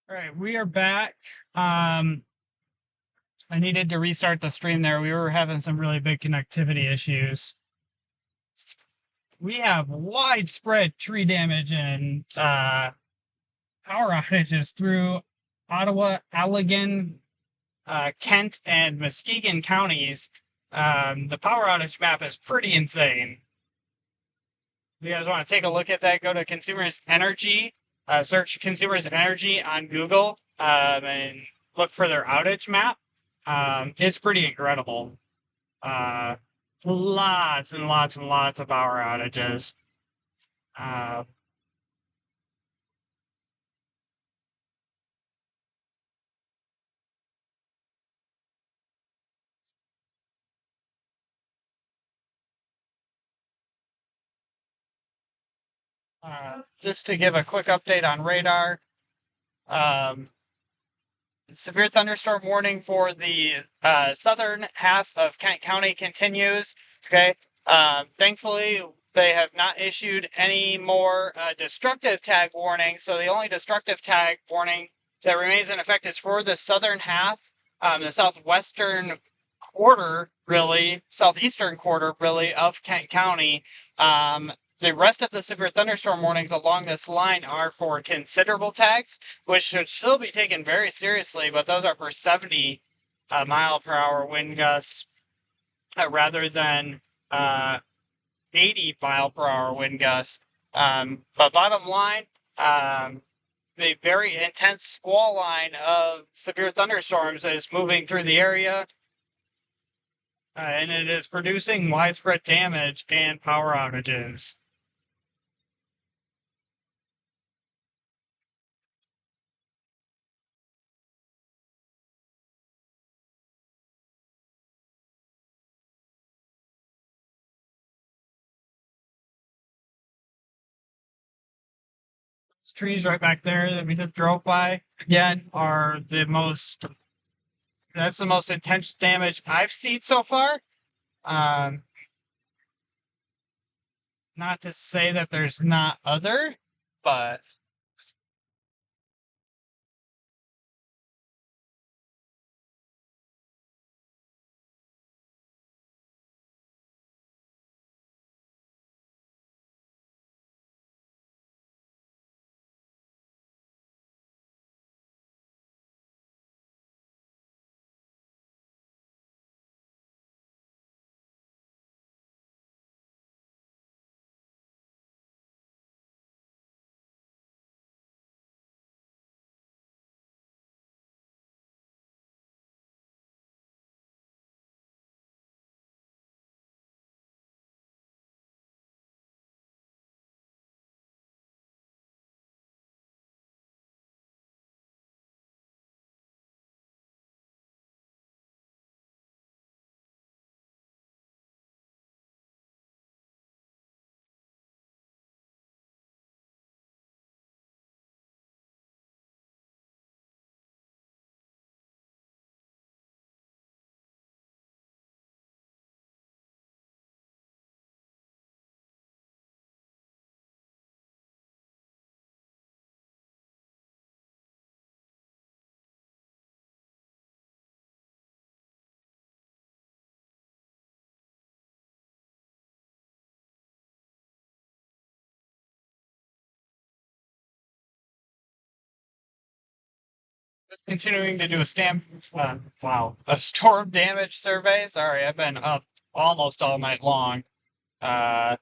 All right, we are back. I needed to restart the stream there. We were having some really big connectivity issues. We have widespread tree damage and power outages through Ottawa, Allegan, Kent, and Muskegon counties. The power outage map is pretty insane. If you guys want to take a look at that, go to Consumers Energy, search Consumers Energy on Google, and look for their outage map. It's pretty incredible. Uh, Lots and lots and lots of power outages. Uh, just to give a quick update on radar, um, severe thunderstorm warning for the southern half of Kent County continues. Okay. Thankfully, they have not issued any more destructive tag warnings. So the only destructive tag warning that remains in effect is for the southern half, the southwestern quarter, really, southeastern quarter, really, of Kent County. The rest of the severe thunderstorm warnings along this line are for considerable tags, which should still be taken very seriously, but those are for 70 mile per hour wind gusts rather than 80 mile per hour wind gusts. But bottom line, the very intense squall line of severe thunderstorms is moving through the area, and it is producing widespread damage and power outages. Those trees right back there that we just drove by again are that's the most intense damage I've seen so far. Um, Not to say that there's not other, but continuing to do a a storm damage survey. Sorry, I've been up almost all night long. Uh,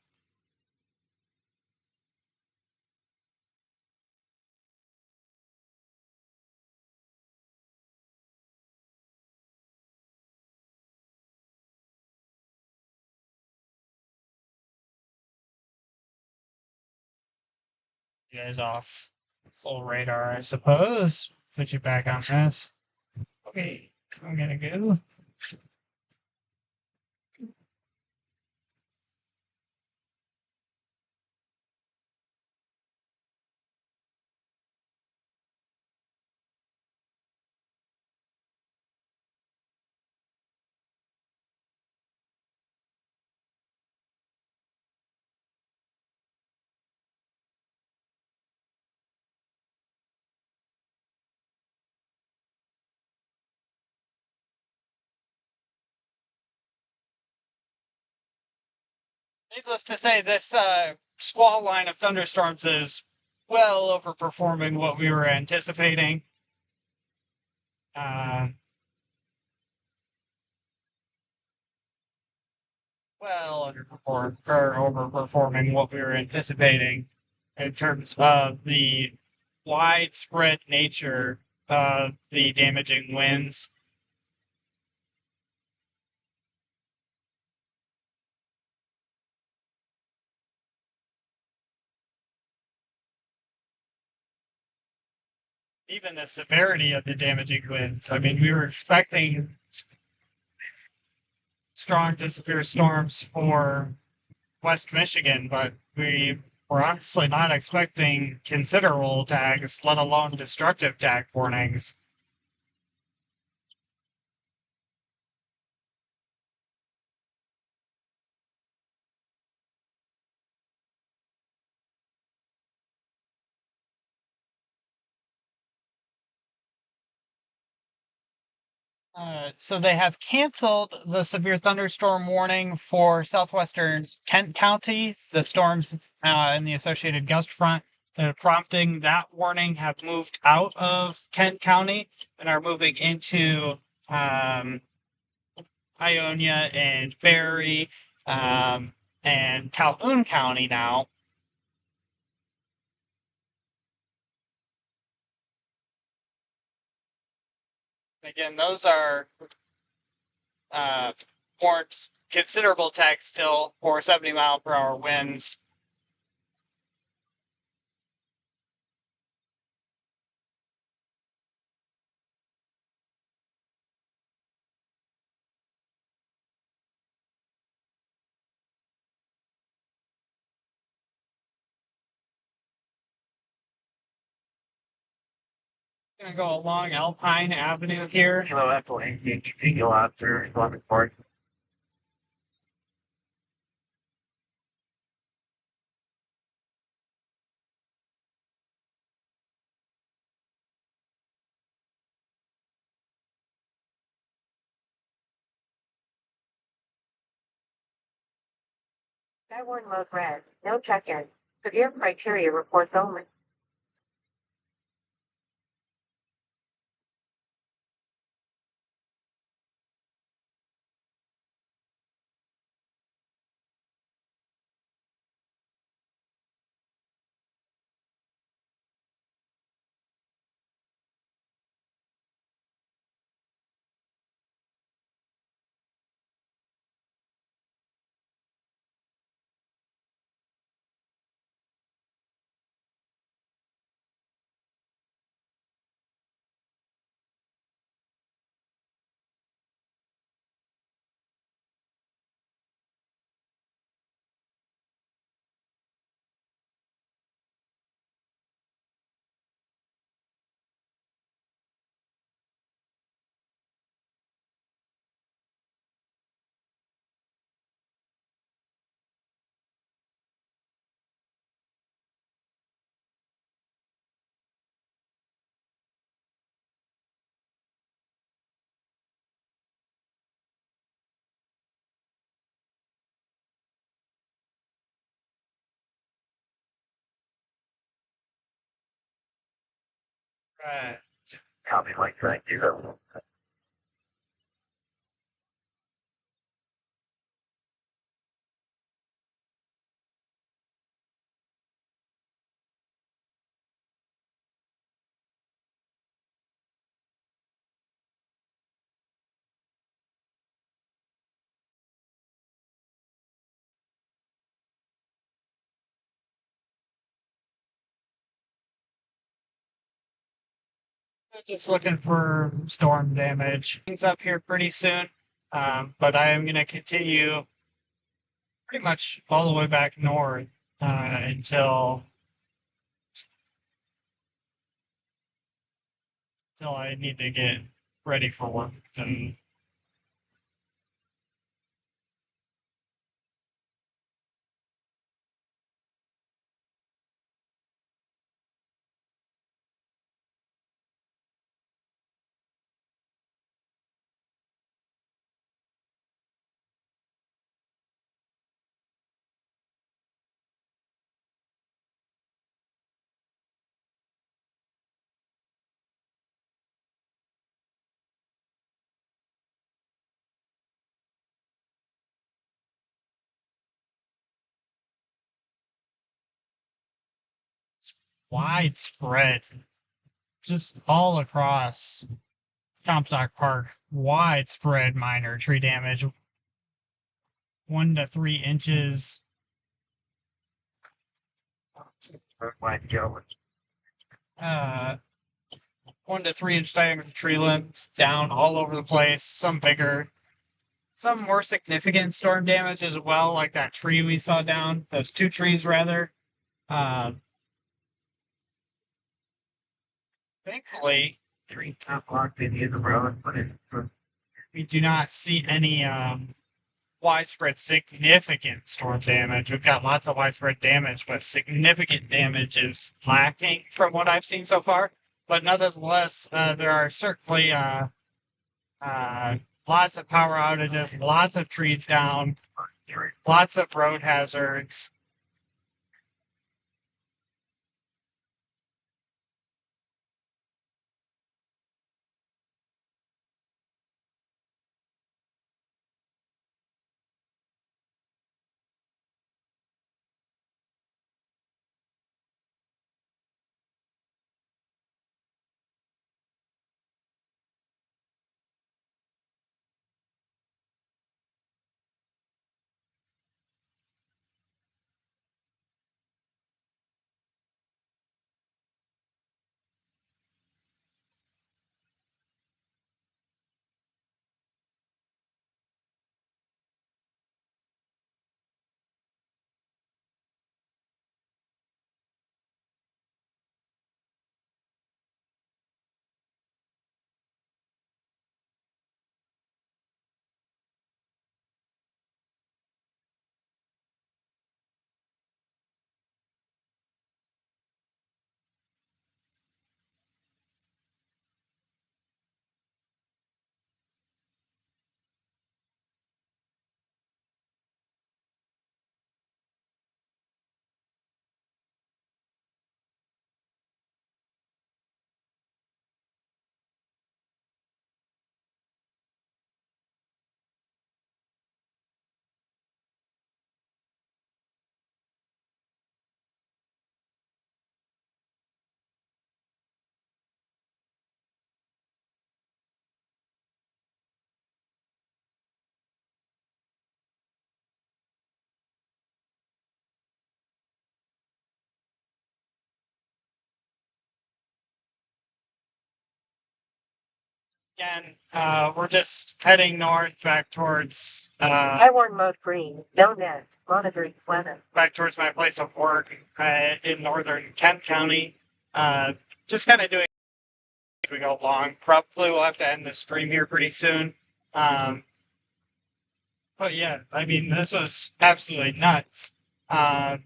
you guys off full radar, I suppose. Put you back on this. Okay, I'm gonna go. Needless to say, this squall line of thunderstorms is well overperforming what we were anticipating. Uh, well underperformed or overperforming what we were anticipating in terms of the widespread nature of the damaging winds. Even the severity of the damaging winds. I mean, we were expecting strong to severe storms for West Michigan, but we were honestly not expecting considerable tags, let alone destructive tag warnings. So they have canceled the severe thunderstorm warning for southwestern Kent County. The storms and the associated gust front prompting that warning have moved out of Kent County and are moving into Ionia and Berry and Calhoun County now. Again, those are warrants considerable tags still for 70-mile-per-hour winds. Gonna go along Alpine Avenue here. Hello, Apple. You can go after Columbus Park. Skywarn mode red. No check-in. Severe criteria reports only. Right. Copy like that. You. Just looking for storm damage. Things up here pretty soon, but I am going to continue pretty much all the way back north until I need to get ready for work. And widespread, just all across Comstock Park, widespread minor tree damage, 1 to 3 inches. Uh, 1 to 3 inch diameter tree limbs down all over the place. Some bigger, some more significant storm damage as well, like that tree we saw down. Those 2 trees, rather. Um, Thankfully, we do not see any widespread significant storm damage. We've got lots of widespread damage, but significant damage is lacking from what I've seen so far. But nonetheless, there are certainly uh, lots of power outages, lots of trees down, lots of road hazards. Again, we're just heading north back towards I1 mode green. No net. Monitoring weather. back towards my place of work in northern Kent County. Just kind of doing as we go along. Probably we'll have to end the stream here pretty soon. Um, but yeah, I mean, this was absolutely nuts. Um,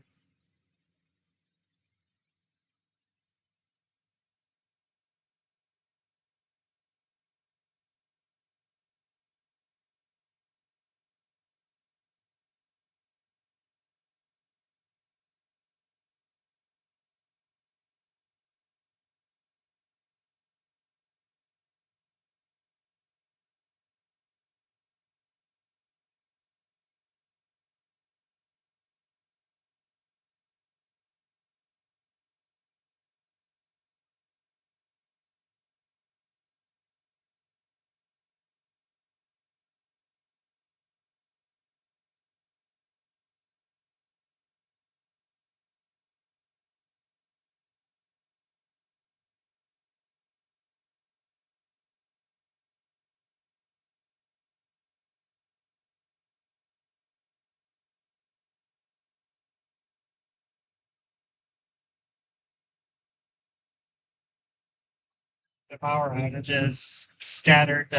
the power outages scattered,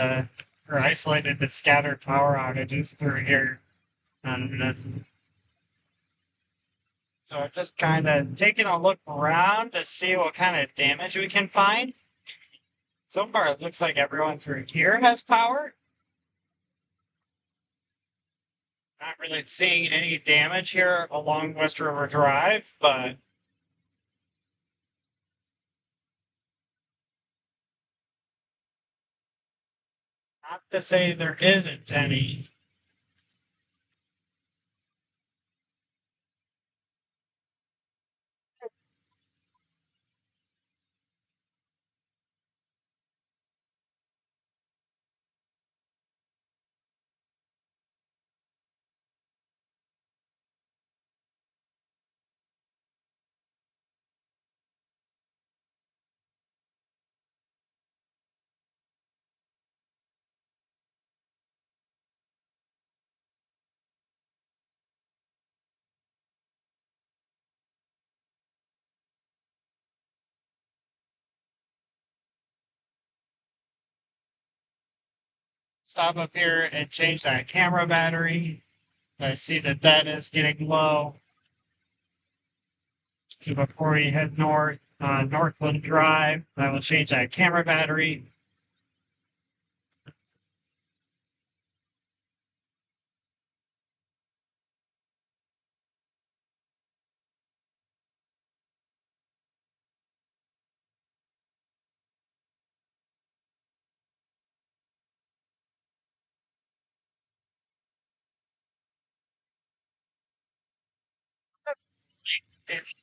or isolated but scattered power outages through here. And so just kind of taking a look around to see what kind of damage we can find. So far, it looks like everyone through here has power. Not really seeing any damage here along West River Drive, but not to say there isn't any. stop up here and change that camera battery. I see that that is getting low. So before we head north on Northland Drive, I will change that camera battery.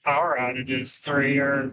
Power outages 3 or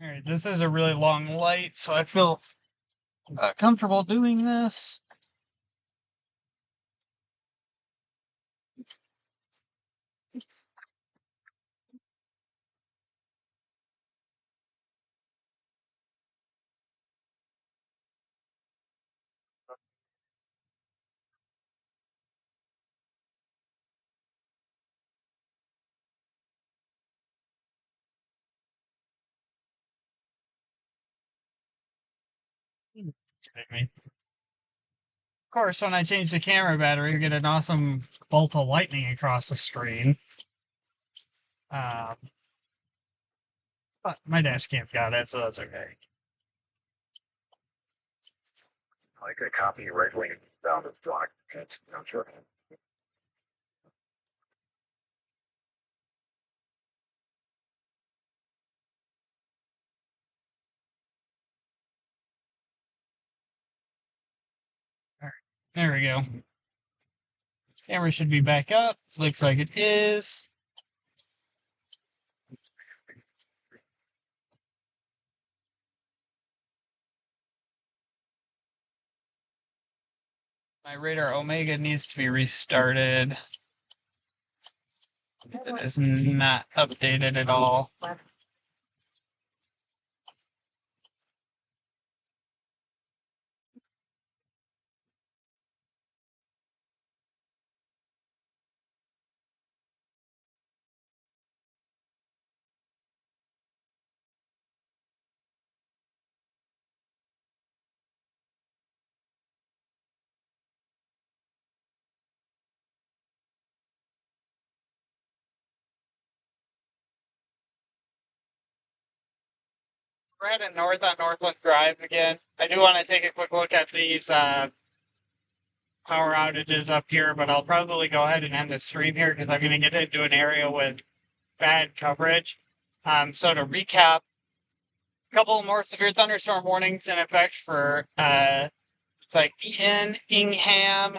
all right, this is a really long light, so I feel comfortable doing this. Of course, when I change the camera battery, you get an awesome bolt of lightning across the screen. Um, but my dash cam's got it, so that's okay. Like a copy right wing down the block. I'm sure. All right, there we go. Camera should be back up. Looks like it is. My radar Omega needs to be restarted. It is not updated at all. We're heading north on Northland Drive again. I do want to take a quick look at these power outages up here, but I'll probably go ahead and end the stream here because I'm going to get into an area with bad coverage. So to recap, a couple more severe thunderstorm warnings in effect for it's like Eaton, Ingham,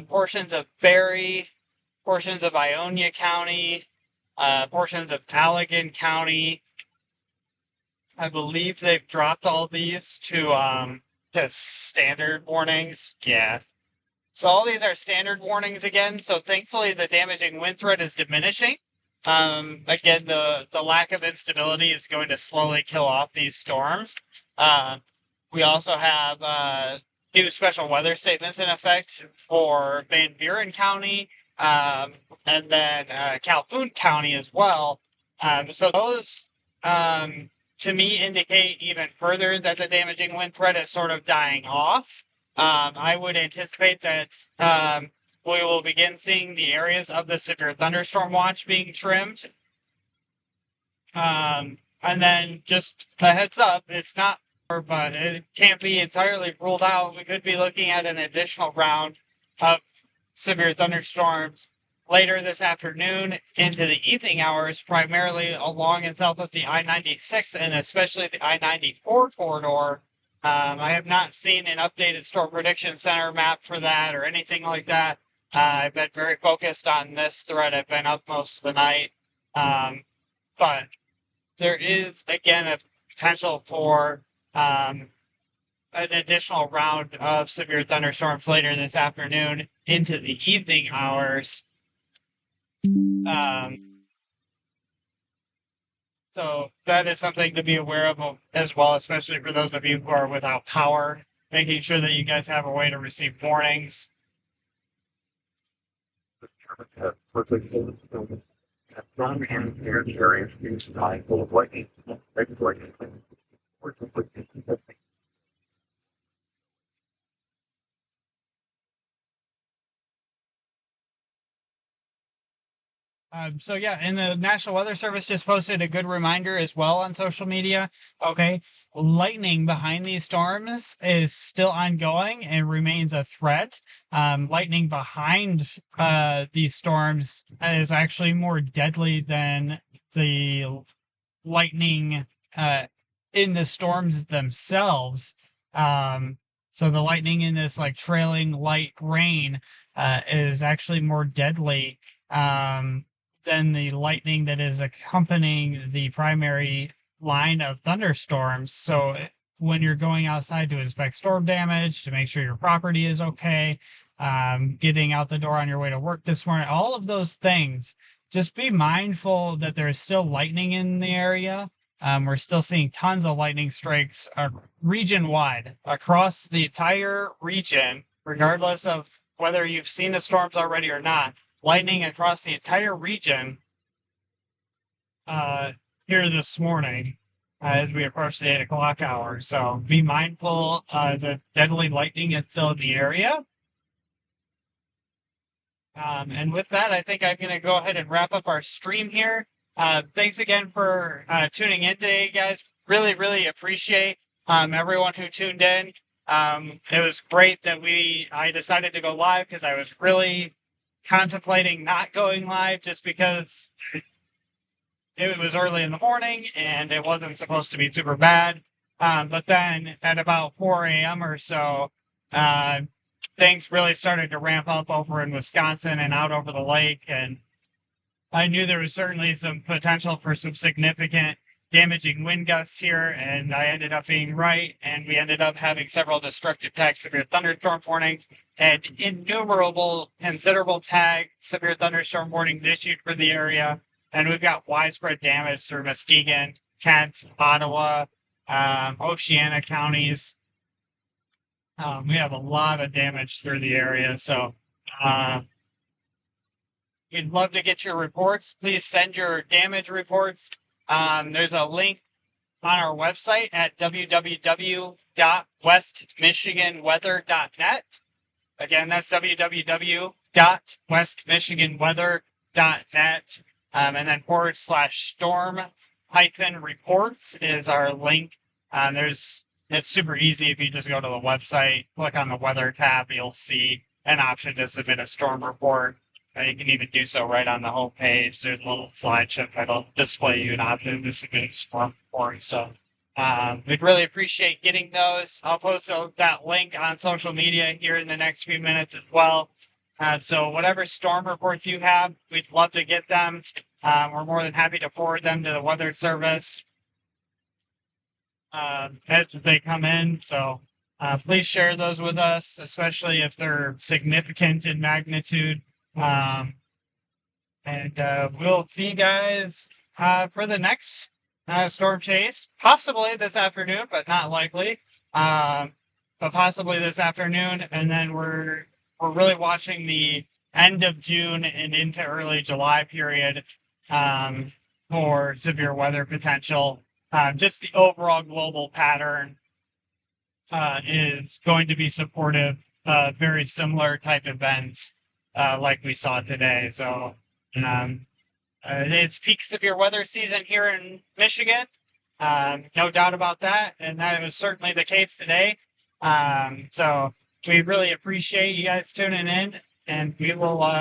portions of Berry, portions of Ionia County, portions of Allegan County. I believe they've dropped all these to standard warnings. Yeah. So all these are standard warnings again. So thankfully the damaging wind threat is diminishing. Again, the lack of instability is going to slowly kill off these storms. We also have new special weather statements in effect for Van Buren County, and then Calhoun County as well. So those to me indicate even further that the damaging wind threat is sort of dying off. I would anticipate that we will begin seeing the areas of the severe thunderstorm watch being trimmed. And then just a heads up, it's not, but it can't be entirely ruled out. We could be looking at an additional round of severe thunderstorms later this afternoon into the evening hours, primarily along and south of the I-96 and especially the I-94 corridor. I have not seen an updated Storm Prediction Center map for that or anything like that. I've been very focused on this thread. I've been up most of the night. But there is, again, a potential for an additional round of severe thunderstorms later this afternoon into the evening hours. So that is something to be aware of as well, especially for those of you who are without power, making sure that you guys have a way to receive warnings. So yeah, and the National Weather Service just posted a good reminder as well on social media. Okay, lightning behind these storms is still ongoing and remains a threat. Lightning behind these storms is actually more deadly than the lightning in the storms themselves. So the lightning in this like trailing light rain is actually more deadly than the lightning that is accompanying the primary line of thunderstorms. So when you're going outside to inspect storm damage, to make sure your property is okay, getting out the door on your way to work this morning, all of those things, just be mindful that there's still lightning in the area. We're still seeing tons of lightning strikes region-wide across the entire region, regardless of whether you've seen the storms already or not. Lightning across the entire region here this morning as we approach the 8 o'clock hour. So be mindful that deadly lightning is still in the area. And with that, I think I'm going to go ahead and wrap up our stream here. Thanks again for tuning in today, guys. Really, really appreciate everyone who tuned in. It was great that I decided to go live because I was really contemplating not going live just because it was early in the morning and it wasn't supposed to be super bad. But then at about 4 a.m. or so, things really started to ramp up over in Wisconsin and out over the lake. And I knew there was certainly some potential for some significant damaging wind gusts here, and I ended up being right, and we ended up having several destructive tag severe thunderstorm warnings and innumerable considerable tag severe thunderstorm warnings issued for the area, and we've got widespread damage through Muskegon, Kent, Ottawa, Oceana counties. We have a lot of damage through the area, so we'd love to get your reports. Please send your damage reports. There's a link on our website at www.westmichiganweather.net. Again, that's www.westmichiganweather.net. And then /storm-reports is our link. It's super easy. If you just go to the website, click on the weather tab, you'll see an option to submit a storm report. You can even do so right on the home page. There's a little slideshow that'll display you an option to submit a storm report. So we'd really appreciate getting those. I'll post that link on social media here in the next few minutes as well. So whatever storm reports you have, we'd love to get them. We're more than happy to forward them to the Weather Service as they come in. So please share those with us, especially if they're significant in magnitude. And we'll see you guys for the next storm chase, possibly this afternoon, but not likely. But possibly this afternoon, and then we're really watching the end of June and into early July period for severe weather potential. Just the overall global pattern is going to be supportive of very similar type events like we saw today. So it's peak severe weather season here in Michigan. No doubt about that. And that was certainly the case today. So we really appreciate you guys tuning in, and we will